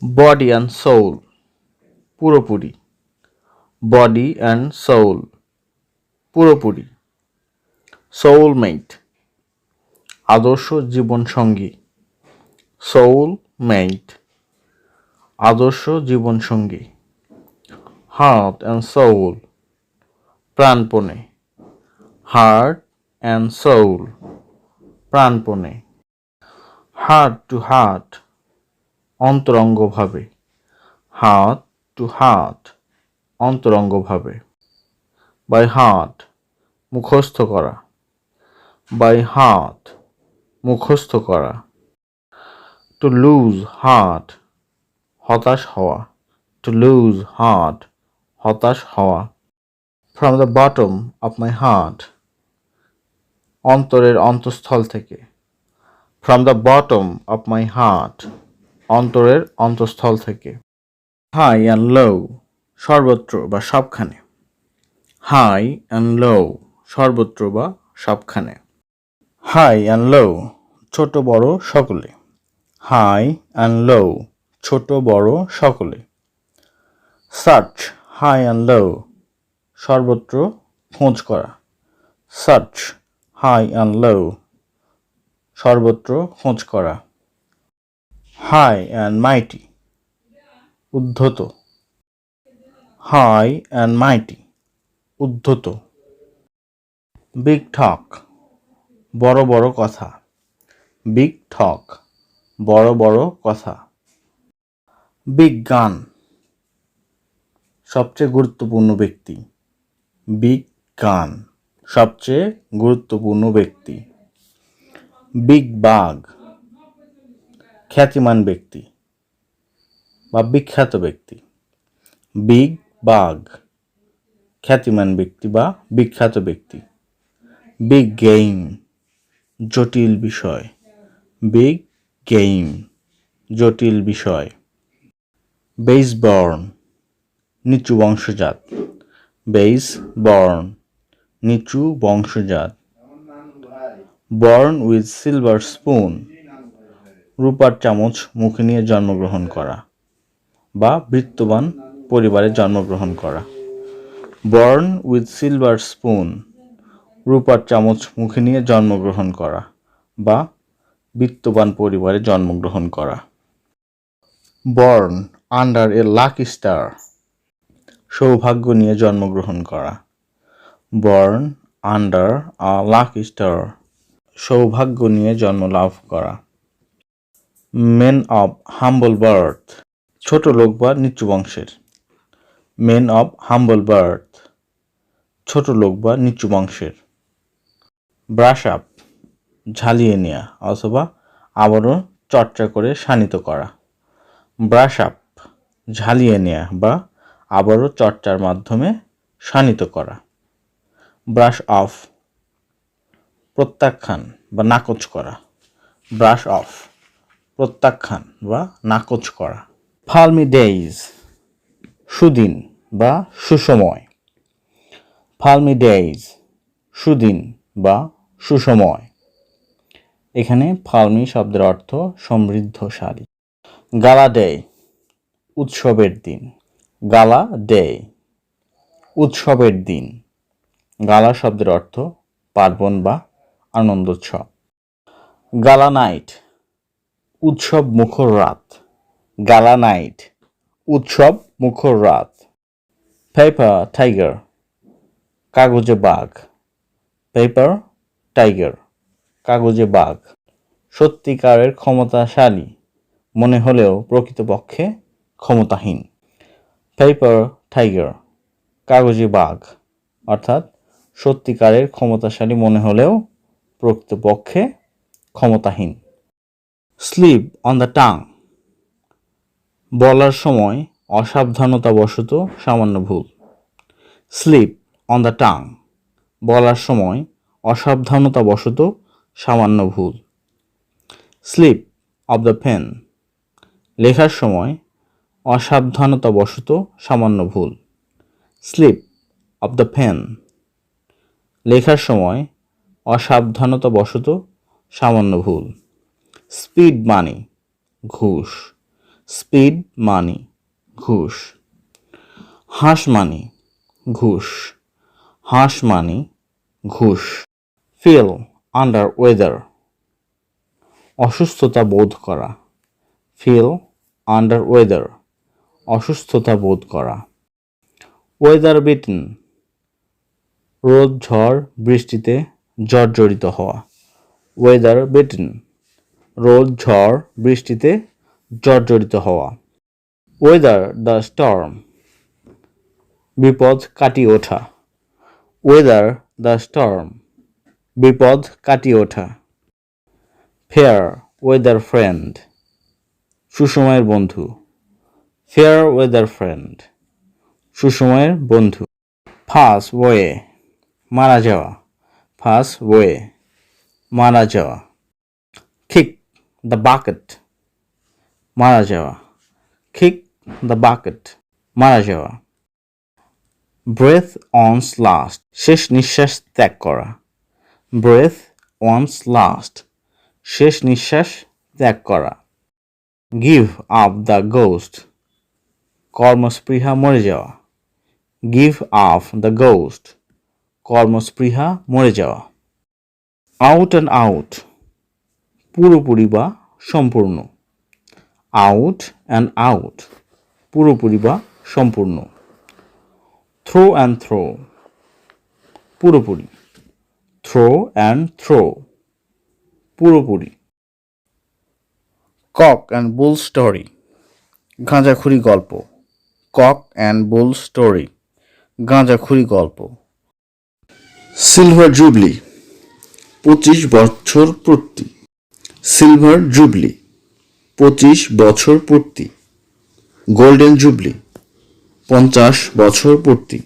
Body and soul, পুরোপুরি। Body and soul, পুরোপুরি। Soulmate, আদর্শ জীবনসঙ্গী। সোলমেট, আদর্শ জীবনসঙ্গী। হার্ট অ্যান্ড সোল, প্রাণপণে। হার্ট অ্যান্ড সোল, প্রাণপণে। হার্ট টু হার্ট, অন্তরঙ্গভাবে। হার্ট টু হার্ট, অন্তরঙ্গভাবে। বাই হার্ট, মুখস্থ করা। বাই হার্ট, মুখস্থ করা। টু লুজ হার্ট, হতাশ হওয়া। টু লুজ হার্ট, হতাশ হওয়া। From the bottom of my heart, অন্তরের অন্তঃস্থল থেকে। From the bottom of my heart, অন্তরের অন্তঃস্থল থেকে। হাই অ্যান্ড লো, সর্বত্র বা সবখানে। হাই অ্যান্ড লো, সর্বত্র বা সবখানে। হাই অ্যান্ড লো, ছোট বড় সকলে। হাই অ্যান্ড লো, ছোট বড় সকলে। সার্চ হাই অ্যান্ড লো, সর্বত্র খোঁজ করা। সার্চ হাই অ্যান্ড লো, সর্বত্র খোঁজ করা। হাই অ্যান্ড মাইটি, উদ্ধত। হাই অ্যান্ড মাইটি, উদ্ধত। বিগ টক, বড় বড় কথা। বিগ টক, বড় বড় কথা। বিগ গান, সবচেয়ে গুরুত্বপূর্ণ ব্যক্তি। বিগ গান, সবচেয়ে গুরুত্বপূর্ণ ব্যক্তি। বিগ বাগ, খ্যাতিমান ব্যক্তি বা বিখ্যাত ব্যক্তি। বিগ বাগ, খ্যাতিমান ব্যক্তি বা বিখ্যাত ব্যক্তি। বিগ গেম, জটিল বিষয়। বিগ গেম, জটিল বিষয়। বেস বর্ন, নিচু বংশজাত। বেস বর্ন, নিচু বংশজাত। বর্ন উইথ সিলভার স্পুন, রূপার চামচ মুখে নিয়ে জন্মগ্রহণ করা বা বিত্তবান পরিবারে জন্মগ্রহণ করা। বর্ন উইথ সিলভার স্পুন, রূপার চামচ মুখে নিয়ে জন্মগ্রহণ করা বা বিত্তবান পরিবারে জন্মগ্রহণ করা। Born under a lucky star, সৌভাগ্য নিয়ে জন্মগ্রহণ করা। Born under a lucky star, সৌভাগ্য নিয়ে জন্ম লাভ করা। মেন অব হাম্বল বার্থ, ছোট লোক বা নিচু বংশের। মেন অব হাম্বল বার্থ, ছোট লোক বা নিচু বংশের। ব্রাশ আপ, ঝালিয়ে নেওয়া অথবা আবারও চর্চা করে শানিত করা। ব্রাশ আপ, ঝালিয়ে নেওয়া বা আবারও চর্চার মাধ্যমে শানিত করা। ব্রাশ অফ, প্রত্যাখ্যান বা নাকচ করা। ব্রাশ অফ, প্রত্যাখ্যান বা নাকচ করা। ফালমি ডেইজ, সুদিন বা সুসময়। ফালমি ডেইজ, সুদিন বা সুসময়। এখানে ফালমি শব্দের অর্থ সমৃদ্ধশালী। গালা ডে, উৎসবের দিন। গালা ডে, উৎসবের দিন। গালা শব্দের অর্থ পার্বণ বা আনন্দোৎসব। গালা নাইট, উৎসব মুখর রাত। গালা নাইট, উৎসব মুখর রাত। পেপার টাইগার, কাগজে বাঘ। পেপার টাইগার, কাগজে বাঘ। সত্যিকারের ক্ষমতাশালী মনে হলেও প্রকৃতপক্ষে ক্ষমতাহীন। পেপার টাইগার, কাগজে বাঘ, অর্থাৎ সত্যিকারের ক্ষমতাশালী মনে হলেও প্রকৃতপক্ষে ক্ষমতাহীন। স্লিপ অন দ্য টাং, বলার সময় অসাবধানতাবশত সামান্য ভুল। স্লিপ অন দ্য টাং, বলার সময় অসাবধানতাবশত সামান্য ভুল। স্লিপ অব দ্য পেন, লেখার সময় অসাবধানতাবশত সামান্য ভুল। স্লিপ অব দ্য পেন, লেখার সময় অসাবধানতাবশত সামান্য ভুল। স্পিড মানি, ঘুষ। স্পিড মানি ঘুষ। হাঁস মানি ঘুষ। হাঁস মানি ঘুষ। ফিল আন্ডার ওয়েদার অসুস্থতা বোধ করা। ফিল আন্ডার ওয়েদার অসুস্থতা বোধ করা। ওয়েদার বিটেন রোদ ঝড় বৃষ্টিতে জর্জরিত হওয়া। ওয়েদার বিটেন রোদ ঝড় বৃষ্টিতে জর্জরিত হওয়া। ওয়েদার দ্য স্টর্ম বিপদ কাটিয়ে ওঠা। ওয়েদার দ্য স্টর্ম বিপদ কাটিয়ে ওঠা। ফেয়ার ওয়েদার ফ্রেন্ড সুসময়ের বন্ধু। ফেয়ার ওয়েদার ফ্রেন্ড সুসময়ের বন্ধু। পাস ওয়ে মারা যাওয়া। পাস ওয়ে মারা যাওয়া। কিক দ্য বাকেট মারা যাওয়া। কিক দ্য বাকেট মারা যাওয়া। ব্রেথ অনস লাস্ট শেষ নিঃশ্বাস ত্যাগ করা। ব্রেথ অনস লাস্ট শেষ নিঃশ্বাস ত্যাগ করা। গিভ আপ দ্য গোস্ট কর্মস্পৃহা মরে যাওয়া। গিভ আপ দ্য গোস্ট কর্মস্পৃহা মরে যাওয়া। আউট অ্যান্ড আউট পুরোপুরি বা সম্পূর্ণ। আউট অ্যান্ড আউট পুরোপুরি বা সম্পূর্ণ। থ্রো অ্যান্ড থ্রো পুরোপুরি। থ্রো অ্যান্ড থ্রো পুরোপুরি। কক অ্যান্ড বুল স্টোরি গাঁজাখুরি গল্প। কক অ্যান্ড বুল স্টোরি গাঁজাখুরি গল্প। সিলভার জুবলি 25 বছর পূর্তি। সিলভার জুবলি 25 বছর পূর্তি। গোল্ডেন জুবলি 50 বছর পূর্তি।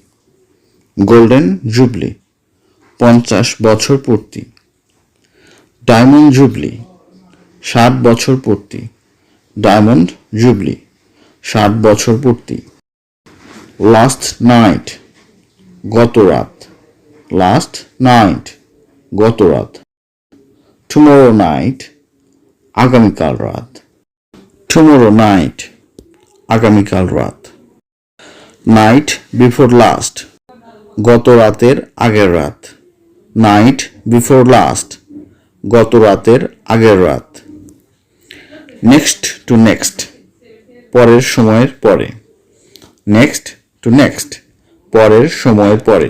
গোল্ডেন জুবলি 50 বছর পূর্তি। ডায়মন্ড জুবলি 60 বছর পূর্তি। ডায়মন্ড জুবলি 60 বছর পূর্তি। লাস্ট নাইট গত রাত। লাস্ট নাইট গত রাত। টুমরো নাইট আগামীকাল রাত। টুমরো নাইট আগামীকাল রাত। নাইট বিফোর লাস্ট গত রাতের আগের রাত। নাইট বিফোর লাস্ট গত রাতের আগের রাত। নেক্সট টু নেক্সট পরের সময়ের পরে। নেক্সট টু নেক্সট পরের সময়ের পরে।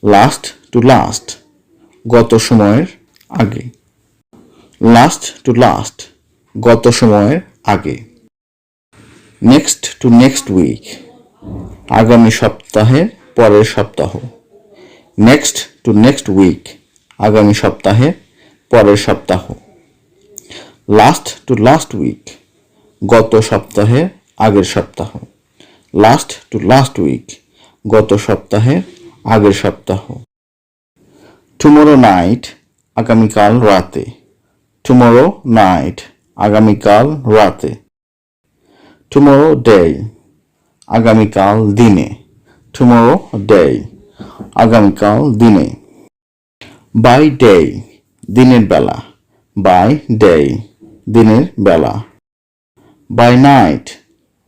লাস্ট টু লাস্ট গত সময়ের আগে। লাস্ট টু লাস্ট গত সময়ের আগে। নেক্সট টু নেক্সট উইক আগামী সপ্তাহের পরের সপ্তাহ। নেক্সট টু নেক্সট উইক আগামী সপ্তাহের পরের সপ্তাহ। লাস্ট টু লাস্ট উইক গত সপ্তাহের আগের সপ্তাহ। লাস্ট টু লাস্ট উইক গত সপ্তাহের আগের সপ্তাহ। টুমরো নাইট আগামীকাল রাতে। টুমরো নাইট আগামীকাল রাতে। টুমরো ডে আগামীকাল দিনে। টুমরো ডে আগামীকাল দিনে। বাই ডে দিনের বেলা। বাই ডে দিনের বেলা। বাই নাইট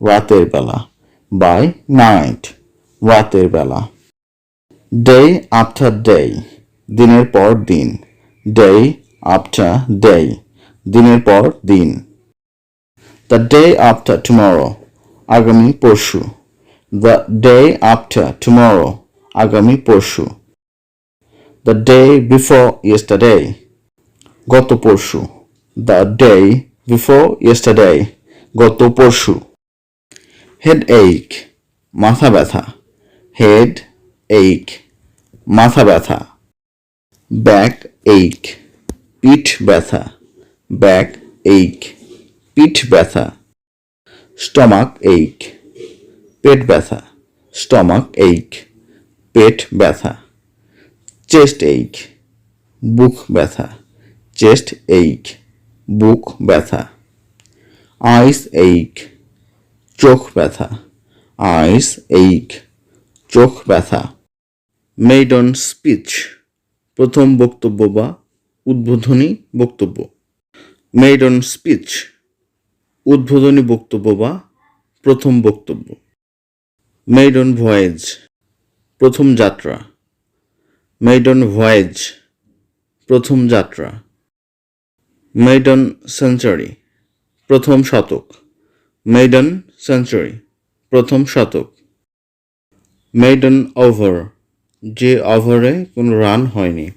রাতের বেলা। বাই নাইট রাতের বেলা। ডে আফটার ডে দিনের পর দিন। ডে আফটার ডে দিনের পর দিন। দ্য ডে আফটার টুমরো আগামী পরশু। দ্য ডে আফটার টুমরো আগামী পরশু। দ্য ডে বিফোর ইয়েস্টারডে গত পরশু। দ্য ডে বিফোর ইয়েস্টারডে গত পরশু। হেড এইক মাথা ব্যথা। হেড এইক মাথা ব্যথা। ব্যাক এইক পিঠ ব্যথা। ব্যাক এইক পিঠ ব্যথা। স্টমাক এইক পেট ব্যথা। স্টমাক এইক পেট ব্যথা। চেস্ট এইক বুক ব্যথা। চেস্ট এইক বুক ব্যথা। আইস এইক চোখ ব্যথা। আইস এইক চোখ ব্যথা। মেইডন স্পিচ প্রথম বক্তব্য বা উদ্বোধনী বক্তব্য। মেইডন স্পিচ উদ্বোধনী বক্তব্য বা প্রথম বক্তব্য। মেইডন ভয়েজ, প্রথম যাত্রা। মেইডন ভয়েজ, প্রথম যাত্রা। মেইডন সেঞ্চুরি, প্রথম শতক। মেইডন সেঞ্চুরি, প্রথম শতক। মেইডন ওভার, যে ওভারে কোনো রান হয়নি।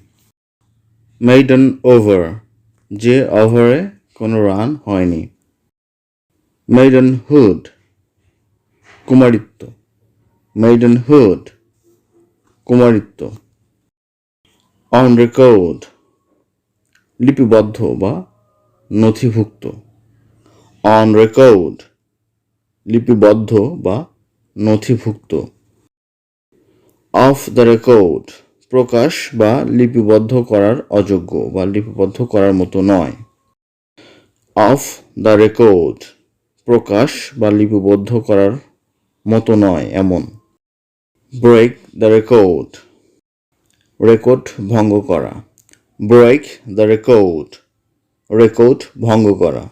মেইডন ওভার, যে ওভারে কোনো রান হয়নি। মেইডন হুড, কুমারিত্ব। মেইডন হুড, কুমারিত্ব। অন রেকর্ড, লিপিবদ্ধ বা নথিভুক্ত। অন রেকর্ড, লিপিবদ্ধ বা নথিভুক্ত। অফ দ্য রেকর্ড, প্রকাশ বা লিপিবদ্ধ করার অযোগ্য বা লিপিবদ্ধ করার মতো নয়। অফ দ্য রেকর্ড, প্রকাশ বা লিপিবদ্ধ করার মতো নয় এমন। ব্রেক দ্য রেকর্ড, রেকর্ড ভঙ্গ করা। ব্রেক দ্য রেকর্ড, রেকর্ড ভঙ্গ করা।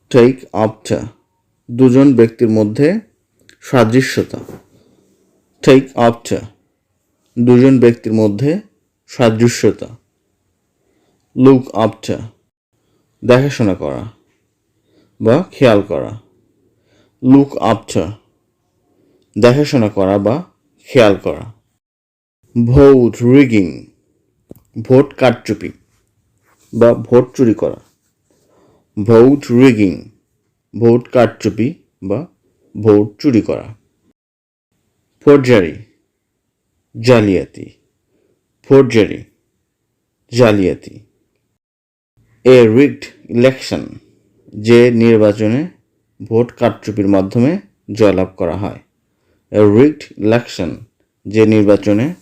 টেক আফটার, দুজন ব্যক্তির মধ্যে সাদৃশ্যতা। টেক আফটার, দুজন ব্যক্তির মধ্যে সাদৃশ্যতা। লুক আফটার, দেখাশোনা করা বা খেয়াল করা। লুক আফটার, দেখাশোনা করা বা খেয়াল করা। ভোট রিগিং, ভোট কারচুপি বা ভোট চুরি করা। ভোট রিগিং, ভোট কারচুপি বা ভোট চুরি করা। ফোর্জারি, জালিয়াতি। ফোর্জারি, জালিয়াতি। এ রিগড ইলেকশন, যে নির্বাচনে ভোট কারচুপির মাধ্যমে জয়লাভ করা হয়। এ রিগড ইলেকশন, যে নির্বাচনে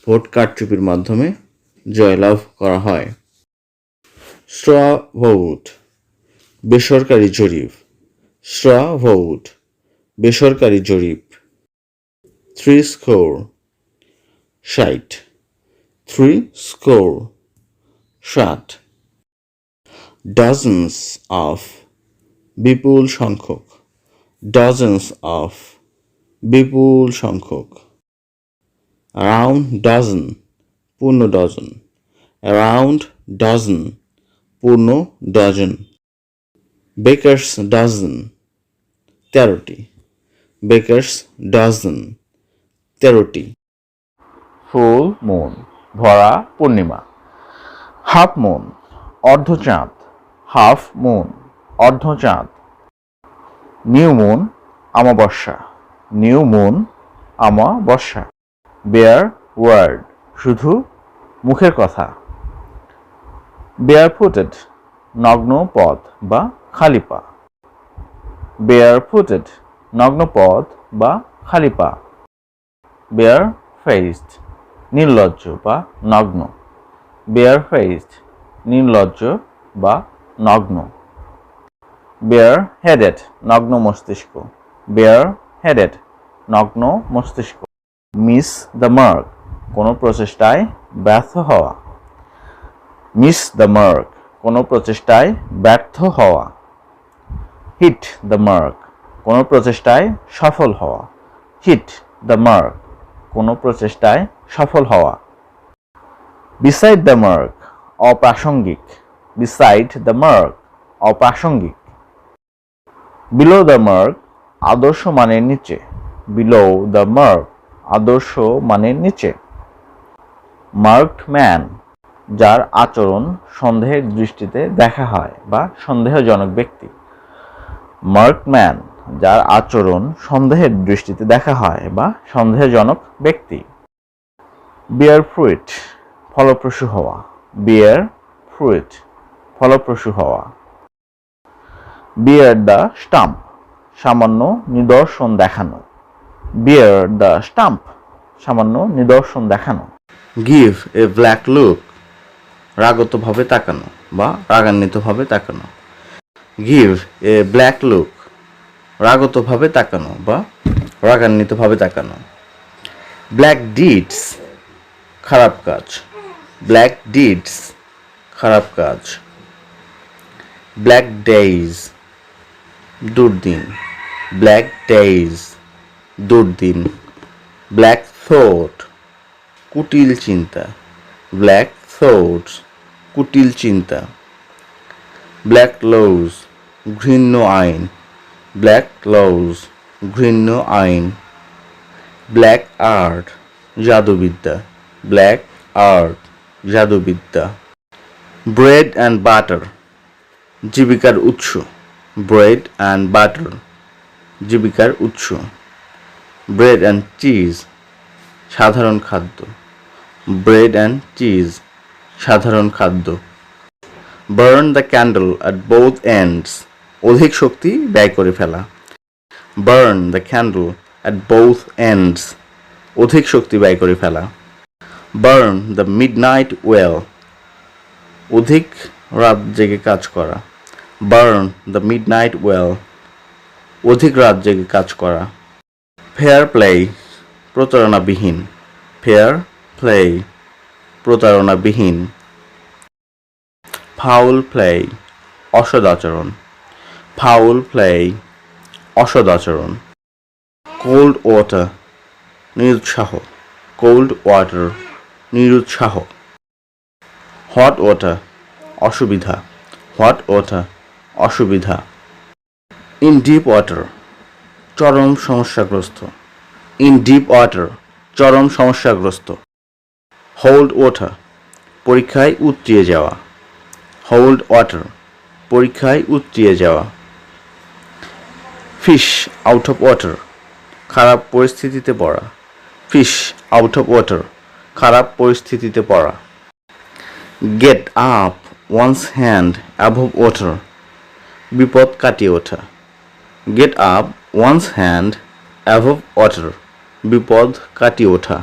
ভোট কারচুপির মাধ্যমে জয়লাভ করা হয়। স্ট্র ভোট, বেসরকারি জরিপ। স্ট্র ভোট, বেসরকারি জরিপ। Three score, 60। Three score, 60। Dozens of, বিপুল সংখ্যক। ডজনস অফ, বিপুল সংখ্যক। অ্যারাউন্ড ডজন, পূর্ণ ডজন। অ্যারাউন্ড ডজন, পূর্ণ ডজন। বেকার্স ডজন, 13টি। বেকার্স ডজন, 13টি। ফুল মুন, ভরা পূর্ণিমা। হাফ মুন, অর্ধচাঁদ। হাফ মুন, অর্ধচাঁদ। নিউ মুন, অমাবস্যা। নিউ মুন, অমাবস্যা। বেয়ার ওয়ার্ড, শুধু মুখের কথা। বেয়ার ফুটেড, নগ্ন পথ বা খালি পা। বেয়ার ফুটেড, নগ্ন পথ বা খালি পা। বেয়ার ফেসড, নির্লজ্জ বা নগ্ন। বেয়ার ফেসড, নির্লজ্জ বা নগ্ন। বেয়ার হেডেড, নগ্ন মস্তিষ্ক। বেয়ার হেডেড, নগ্ন মস্তিষ্ক। মিস দ্য মার্ক, কোনো প্রচেষ্টায় ব্যর্থ হওয়া। মিস দ্য মার্ক, কোনো প্রচেষ্টায় ব্যর্থ হওয়া। হিট দ্য মার্ক, কোনো প্রচেষ্টায় সফল হওয়া। হিট দ্য মার্ক, কোনো প্রচেষ্টায় সফল হওয়া। বিসাইড দ্য মার্ক, অপ্রাসঙ্গিক। বিসাইড দ্য মার্ক, অপ্রাসঙ্গিক। বিলো দ্য মার্ক, আদর্শ মানের নিচে। বিলো দ্য মার্ক, আদর্শ মানের নিচে। মার্কড ম্যান, যার আচরণ সন্দেহের দৃষ্টিতে দেখা হয় বা সন্দেহজনক ব্যক্তি। মার্কড ম্যান, যার আচরণ সন্দেহের দৃষ্টিতে দেখা হয় বা সন্দেহজনক ব্যক্তি। বিয়ার ফ্রুইট, ফলপ্রসূ হওয়া। বিয়ার ফ্রুইট, ফলপ্রসূ হওয়া। বিয়ার দ্য স্টাম্প, সামান্য নিদর্শন দেখানো। বিয়ার দ্য স্টাম্প, সামান্য নিদর্শন দেখানো। গিভ এ ব্ল্যাক লুক, রাগতভাবে তাকানো বা রাগান্বিতভাবে তাকানো। গিভ এ ব্ল্যাক লুক, রাগতভাবে তাকানো বা রাগান্বিতভাবে তাকানো। ব্ল্যাক ডিডস, খারাপ কাজ। ব্ল্যাক ডিডস, খারাপ কাজ। ব্ল্যাক ডেইজ, দুর্দিন, ব্ল্যাক ডেইজ, দুর্দিন, ব্ল্যাক থট, কুটিল চিন্তা, ব্ল্যাক থটস, কুটিল চিন্তা, ব্ল্যাক লজ, ঘৃণ্য আইন, ব্ল্যাক লজ, ঘৃণ্য আইন, ব্ল্যাক আর্ট, জাদুবিদ্যা, ব্ল্যাক আর্ট, জাদুবিদ্যা, ব্রেড অ্যান্ড বাটার, জীবিকার উৎস, ব্রেড অ্যান্ড বাটার, জীবিকার উৎস, ব্রেড অ্যান্ড চিজ, সাধারণ খাদ্য, ব্রেড অ্যান্ড চিজ, সাধারণ খাদ্য, burn the candle at both ends, অধিক শক্তি ব্যয় করে ফেলা, burn the candle at both ends, অধিক শক্তি ব্যয় করে ফেলা, বার্ন দ্য মিডনাইট ওয়েল, অধিক রাত জেগে কাজ করা, বার্ন দ্য মিডনাইট ওয়েল, অধিক রাত জেগে কাজ করা, ফেয়ার প্লে, প্রতারণাবিহীন, ফেয়ার প্লে, প্রতারণাবিহীন, ফাউল প্লে, অসদাচরণ, ফাউল প্লে, অসদাচরণ, কোল্ড ওয়াটার, নিরুৎসাহ, কোল্ড ওয়াটার, নিরুৎসাহ, হট ওয়াটার, অসুবিধা, হট ওয়াটার, অসুবিধা, ইন ডিপ ওয়াটার, চরম সমস্যাগ্রস্ত, ইন ডিপ ওয়াটার, চরম সমস্যাগ্রস্ত, হোল্ড ওয়াটার, পরীক্ষায় উতরিয়ে যাওয়া, হোল্ড ওয়াটার, পরীক্ষায় উতরিয়ে যাওয়া, ফিশ আউট অফ ওয়াটার, খারাপ পরিস্থিতিতে পড়া, ফিশ আউট অফ ওয়াটার, খারাপ পরিস্থিতিতে পড়া, get up once hand above water, বিপদ কাটিয়ে ওঠা, get up once hand above water, বিপদ কাটিয়ে ওঠা।